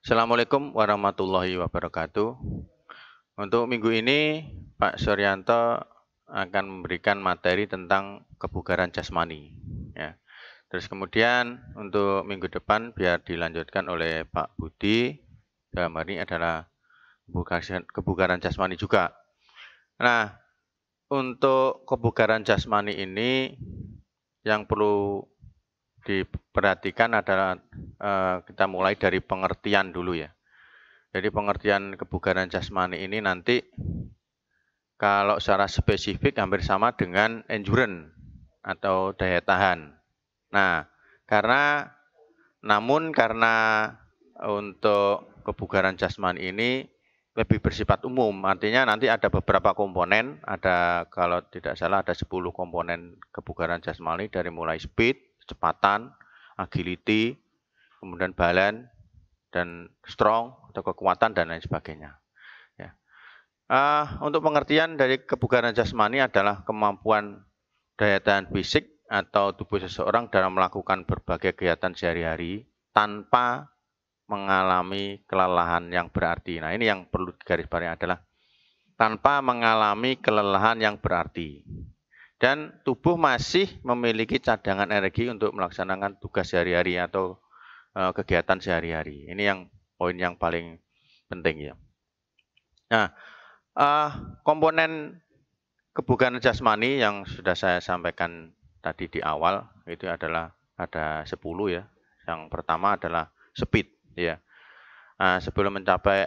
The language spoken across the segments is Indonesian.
Assalamualaikum warahmatullahi wabarakatuh. Untuk minggu ini, Pak Suryanto akan memberikan materi tentang kebugaran jasmani. Ya. Terus kemudian untuk minggu depan biar dilanjutkan oleh Pak Budi, dalam hari ini adalah kebugaran jasmani juga. Nah, untuk kebugaran jasmani ini yang perlu diperhatikan adalah kita mulai dari pengertian dulu ya. Jadi pengertian kebugaran jasmani ini nanti kalau secara spesifik hampir sama dengan endurance atau daya tahan. Nah, karena untuk kebugaran jasmani ini lebih bersifat umum, artinya nanti ada beberapa komponen, kalau tidak salah ada 10 komponen kebugaran jasmani dari mulai speed, kecepatan, agility, kemudian balance, dan strong atau kekuatan dan lain sebagainya. Ya. Untuk pengertian dari kebugaran jasmani adalah kemampuan daya tahan fisik atau tubuh seseorang dalam melakukan berbagai kegiatan sehari-hari tanpa mengalami kelelahan yang berarti. Nah, ini yang perlu digarisbawahi adalah tanpa mengalami kelelahan yang berarti. Dan tubuh masih memiliki cadangan energi untuk melaksanakan tugas sehari-hari atau kegiatan sehari-hari. Ini yang poin yang paling penting ya. Nah, komponen kebugaran jasmani yang sudah saya sampaikan tadi di awal itu adalah ada 10 ya. Yang pertama adalah speed ya. Nah, sebelum mencapai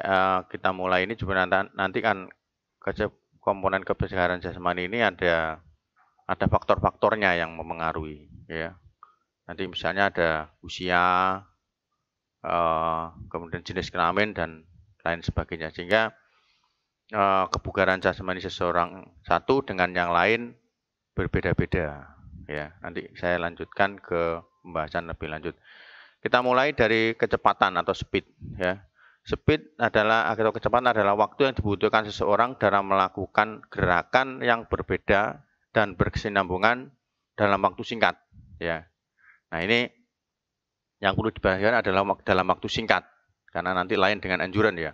kita mulai ini juga nanti kan komponen kebugaran jasmani ini ada faktor-faktornya yang mempengaruhi ya. Nanti misalnya ada usia, kemudian jenis kelamin dan lain sebagainya, sehingga kebugaran jasmani seseorang satu dengan yang lain berbeda-beda ya. Nanti saya lanjutkan ke pembahasan lebih lanjut. Kita mulai dari kecepatan atau speed ya. Speed atau kecepatan adalah waktu yang dibutuhkan seseorang dalam melakukan gerakan yang berbeda dan berkesinambungan dalam waktu singkat ya. Nah, ini yang perlu diperhatikan adalah dalam waktu singkat, karena nanti lain dengan endurance ya.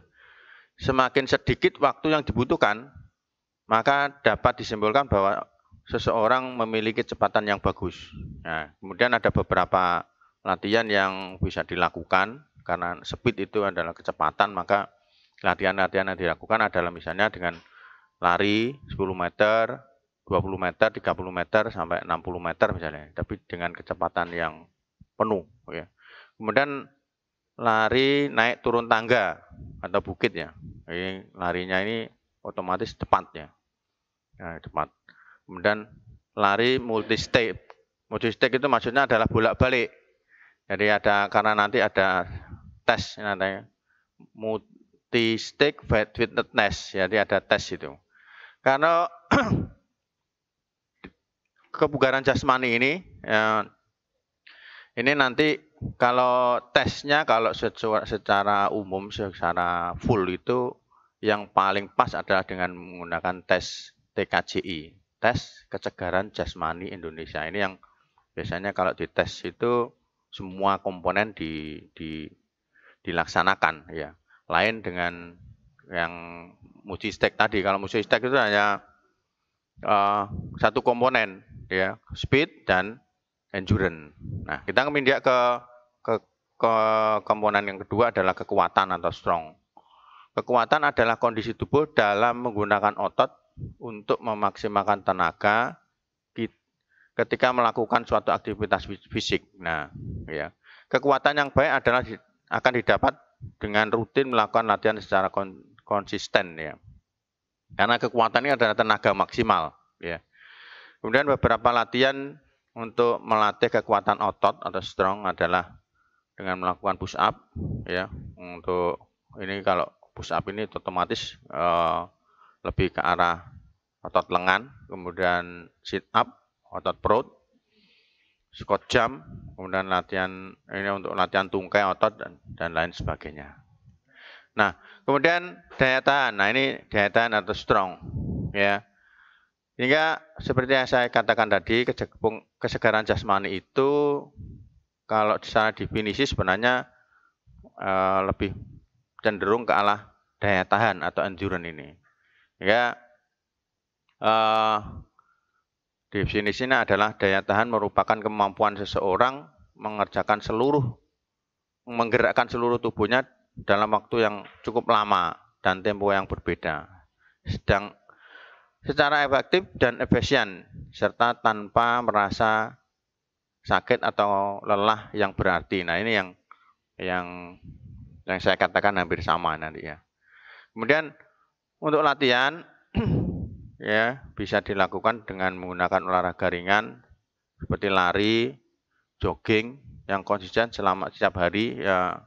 Semakin sedikit waktu yang dibutuhkan, maka dapat disimpulkan bahwa seseorang memiliki kecepatan yang bagus. Nah, kemudian ada beberapa latihan yang bisa dilakukan, karena speed itu adalah kecepatan, maka latihan-latihan yang dilakukan adalah misalnya dengan lari 10 meter, 20 meter, 30 meter, sampai 60 meter misalnya, tapi dengan kecepatan yang penuh ya. Kemudian lari naik turun tangga atau bukit ya. Jadi larinya ini otomatis cepat ya. Nah, cepat. Kemudian lari multi step. Multi step itu maksudnya adalah bolak-balik. Jadi karena nanti ada tes nanti multi step fitness. Jadi ada tes itu. Karena kebugaran jasmani ini ini nanti kalau tesnya, kalau secara umum, secara full itu yang paling pas adalah dengan menggunakan tes TKJI, tes kebugaran jasmani Indonesia. Ini yang biasanya kalau dites itu semua komponen dilaksanakan ya. Lain dengan yang multi-stack tadi. Kalau multi-stack itu hanya satu komponen ya, speed dan endurance. Nah, kita kemudian ke komponen yang kedua adalah kekuatan atau strong. Kekuatan adalah kondisi tubuh dalam menggunakan otot untuk memaksimalkan tenaga ketika melakukan suatu aktivitas fisik. Nah, ya. Kekuatan yang baik adalah akan didapat dengan rutin melakukan latihan secara konsisten ya. Karena kekuatan ini adalah tenaga maksimal ya. Kemudian beberapa latihan untuk melatih kekuatan otot atau strong adalah dengan melakukan push up ya. Untuk ini kalau push up ini otomatis lebih ke arah otot lengan, kemudian sit up otot perut, squat jump, kemudian latihan ini untuk latihan tungkai otot dan lain sebagainya. Nah, kemudian daya tahan. Nah, ini daya tahan atau strong ya. Sehingga seperti yang saya katakan tadi, kesegaran jasmani itu kalau secara definisi sebenarnya lebih cenderung ke arah daya tahan atau endurance ini. Ya, definisinya adalah daya tahan merupakan kemampuan seseorang menggerakkan seluruh tubuhnya dalam waktu yang cukup lama dan tempo yang berbeda, sedang secara efektif dan efisien, serta tanpa merasa sakit atau lelah yang berarti. Nah, ini yang saya katakan hampir sama nanti ya. Kemudian untuk latihan ya bisa dilakukan dengan menggunakan olahraga ringan seperti lari, jogging yang konsisten selama setiap hari ya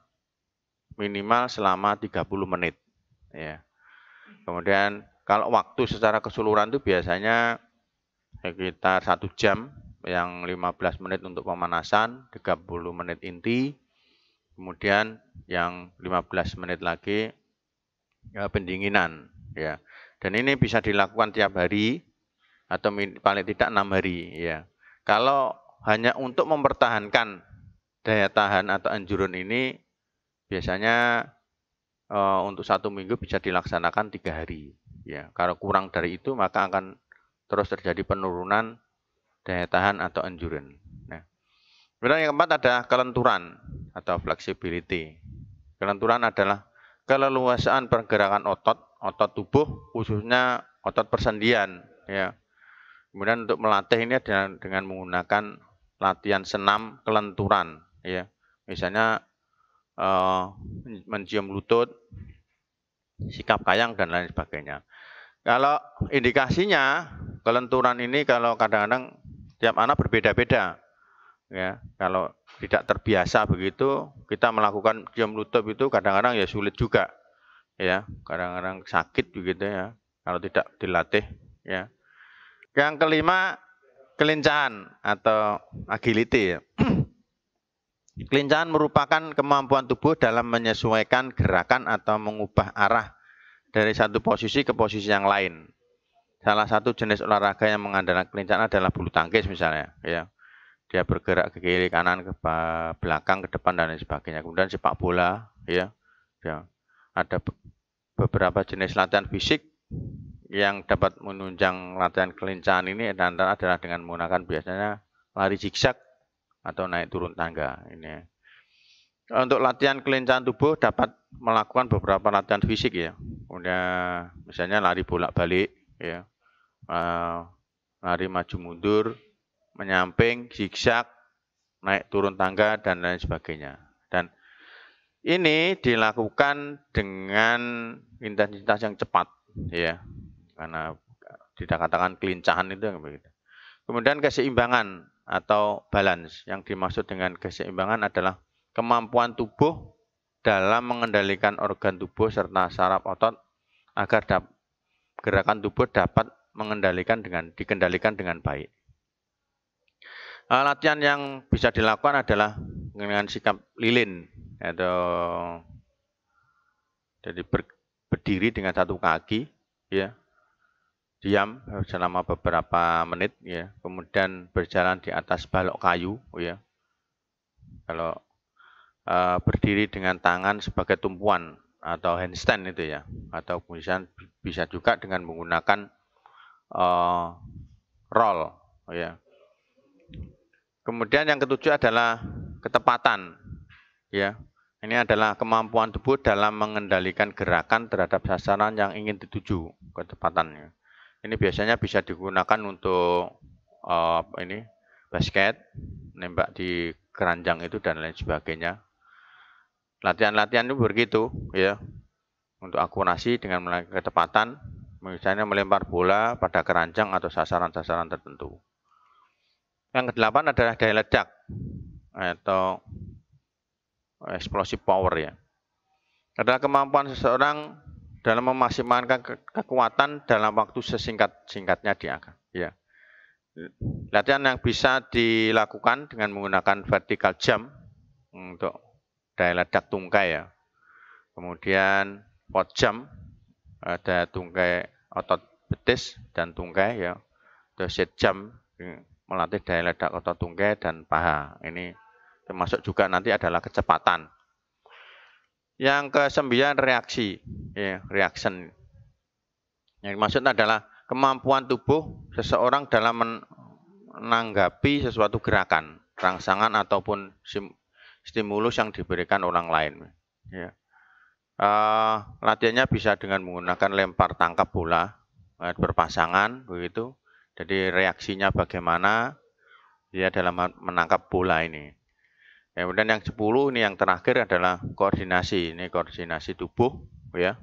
minimal selama 30 menit ya. Kemudian kalau waktu secara keseluruhan itu biasanya sekitar 1 jam, yang 15 menit untuk pemanasan, 30 menit inti, kemudian yang 15 menit lagi ya, pendinginan ya. Dan ini bisa dilakukan tiap hari atau paling tidak 6 hari ya. Kalau hanya untuk mempertahankan daya tahan atau endurance ini biasanya untuk 1 minggu bisa dilaksanakan 3 hari ya. Kalau kurang dari itu maka akan terus terjadi penurunan daya tahan atau endurance. Nah, kemudian yang keempat ada kelenturan atau flexibility. Kelenturan adalah keleluasaan pergerakan otot tubuh, khususnya otot persendian ya. Kemudian untuk melatih ini adalah dengan menggunakan latihan senam kelenturan ya. Misalnya mencium lutut, sikap kayang dan lain sebagainya. Kalau indikasinya kelenturan ini kalau kadang-kadang tiap anak berbeda-beda ya. Kalau tidak terbiasa begitu, kita melakukan cium lutut itu kadang-kadang ya sulit juga ya, kadang-kadang sakit begitu ya kalau tidak dilatih ya. Yang kelima, kelincahan atau agility ya. Kelincahan merupakan kemampuan tubuh dalam menyesuaikan gerakan atau mengubah arah dari satu posisi ke posisi yang lain. Salah satu jenis olahraga yang mengandalkan kelincahan adalah bulu tangkis misalnya ya. Dia bergerak ke kiri, kanan, ke belakang, ke depan dan lain sebagainya. Kemudian sepak bola ya. Ada beberapa jenis latihan fisik yang dapat menunjang latihan kelincahan ini adalah dengan menggunakan biasanya lari zigzag atau naik turun tangga ini. Untuk latihan kelincahan tubuh dapat melakukan beberapa latihan fisik ya. Kemudian misalnya lari bolak-balik ya. Lari maju mundur, menyamping, zigzag, naik turun tangga dan lain sebagainya. Dan ini dilakukan dengan intensitas yang cepat ya. Karena tidak katakan kelincahan itu begitu. Kemudian keseimbangan atau balance. Yang dimaksud dengan keseimbangan adalah kemampuan tubuh dalam mengendalikan organ tubuh serta saraf otot agar gerakan tubuh dapat dikendalikan dengan baik. Latihan yang bisa dilakukan adalah dengan sikap lilin atau jadi berdiri dengan satu kaki ya. Diam selama beberapa menit ya, kemudian berjalan di atas balok kayu ya. Kalau berdiri dengan tangan sebagai tumpuan atau handstand itu ya, atau bisa juga dengan menggunakan roll ya. Kemudian yang ketujuh adalah ketepatan ya. Ini adalah kemampuan tubuh dalam mengendalikan gerakan terhadap sasaran yang ingin dituju, ketepatannya. Ini biasanya bisa digunakan untuk basket, nembak di keranjang itu dan lain sebagainya. Latihan-latihan itu begitu ya. Untuk akurasi dengan melakukan ketepatan, misalnya melempar bola pada keranjang atau sasaran-sasaran tertentu. Yang kedelapan adalah daya ledak atau explosive power ya. Adalah kemampuan seseorang dalam memaksimalkan kekuatan dalam waktu sesingkat-singkatnya ya. Latihan yang bisa dilakukan dengan menggunakan vertical jump untuk daya ledak tungkai ya. Kemudian pot jump, ada tungkai otot betis dan tungkai ya. Terus sit jump melatih daya ledak otot tungkai dan paha. Ini termasuk juga nanti adalah kecepatan. Yang ke-9 reaksi, ya, reaction. Yang dimaksud adalah kemampuan tubuh seseorang dalam menanggapi sesuatu gerakan, rangsangan ataupun stimulus yang diberikan orang lain. Ya. Latihannya bisa dengan menggunakan lempar tangkap bola berpasangan, begitu. Jadi reaksinya bagaimana dia dalam menangkap bola ini. Kemudian yang 10 ini yang terakhir adalah koordinasi. Ini koordinasi tubuh, ya.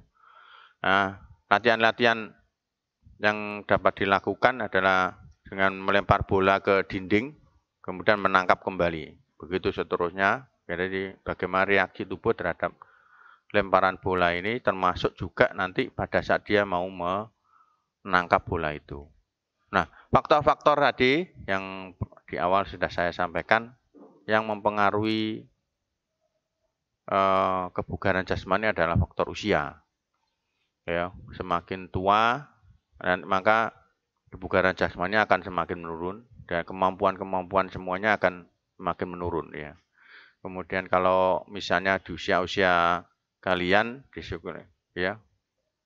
Nah, latihan-latihan yang dapat dilakukan adalah dengan melempar bola ke dinding, kemudian menangkap kembali. Begitu seterusnya. Jadi bagaimana reaksi tubuh terhadap lemparan bola ini, termasuk juga nanti pada saat dia mau menangkap bola itu. Nah, faktor-faktor tadi yang di awal sudah saya sampaikan, yang mempengaruhi kebugaran jasmani adalah faktor usia. Ya, semakin tua, maka kebugaran jasmani akan semakin menurun dan kemampuan-kemampuan semuanya akan semakin menurun, ya. Kemudian kalau misalnya di usia-usia kalian disyukur, ya,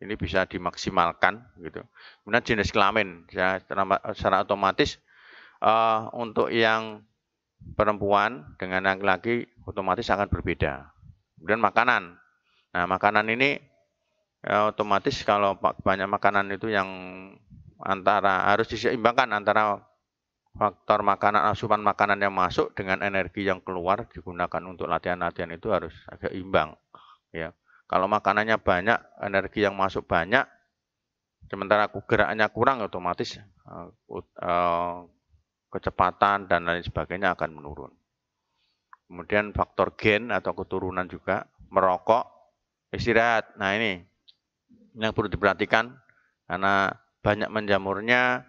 ini bisa dimaksimalkan gitu. Kemudian jenis kelamin, ya, secara otomatis untuk yang perempuan dengan laki-laki otomatis akan berbeda. Kemudian makanan. Nah, makanan ini otomatis kalau banyak makanan itu yang harus diseimbangkan antara faktor makanan, asupan makanan yang masuk dengan energi yang keluar digunakan untuk latihan-latihan itu harus agak imbang, ya. Kalau makanannya banyak, energi yang masuk banyak, sementara geraknya kurang, otomatis kecepatan dan lain sebagainya akan menurun. Kemudian faktor gen atau keturunan juga, merokok, istirahat. Nah, ini yang perlu diperhatikan karena banyak menjamurnya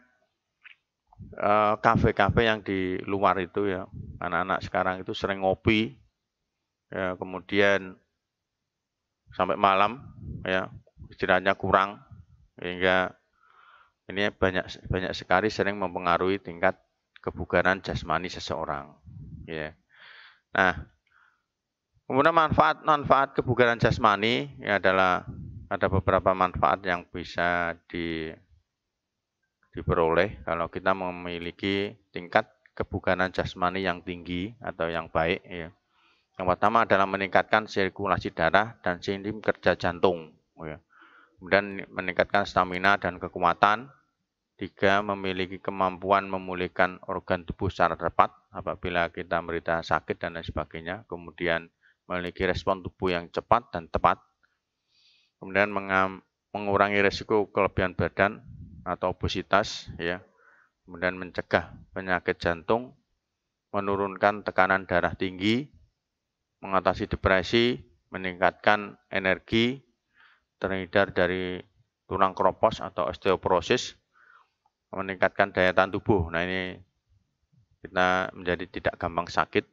kafe-kafe yang di luar itu, ya. Anak-anak sekarang itu sering ngopi, ya, kemudian sampai malam, ya, istirahatnya kurang, sehingga ini banyak sekali sering mempengaruhi tingkat kebugaran jasmani seseorang, ya. Nah, kemudian manfaat kebugaran jasmani ya adalah ada beberapa manfaat yang bisa diperoleh kalau kita memiliki tingkat kebugaran jasmani yang tinggi atau yang baik, ya. Yang pertama adalah meningkatkan sirkulasi darah dan sistem kerja jantung, ya. Kemudian meningkatkan stamina dan kekuatan. 3, memiliki kemampuan memulihkan organ tubuh secara tepat apabila kita menderita sakit dan lain sebagainya. Kemudian memiliki respon tubuh yang cepat dan tepat. Kemudian mengurangi risiko kelebihan badan atau obesitas, ya. Kemudian mencegah penyakit jantung, menurunkan tekanan darah tinggi, mengatasi depresi, meningkatkan energi, terhindar dari tulang keropos atau osteoporosis, meningkatkan daya tahan tubuh. Nah, ini kita menjadi tidak gampang sakit,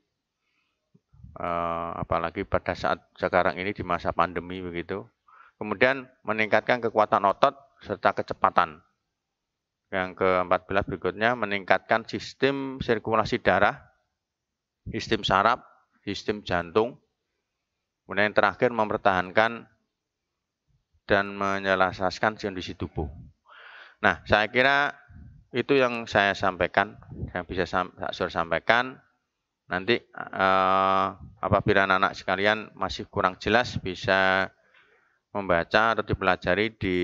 apalagi pada saat sekarang ini di masa pandemi begitu. Kemudian meningkatkan kekuatan otot serta kecepatan. Yang ke-14 berikutnya, meningkatkan sistem sirkulasi darah, sistem saraf, sistem jantung. Kemudian yang terakhir, mempertahankan dan menyelaraskan kondisi tubuh. Nah, saya kira itu yang saya sampaikan, yang bisa saya sampaikan. Nanti apabila anak-anak sekalian masih kurang jelas, bisa membaca atau dipelajari di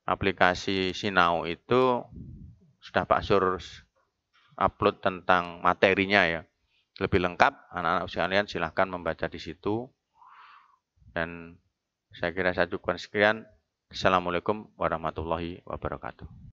aplikasi Sinau itu sudah Pak Sur upload tentang materinya, ya. Lebih lengkap, anak-anak sekalian silahkan membaca di situ. Dan saya kira saya cukupkan sekian. Assalamualaikum warahmatullahi wabarakatuh.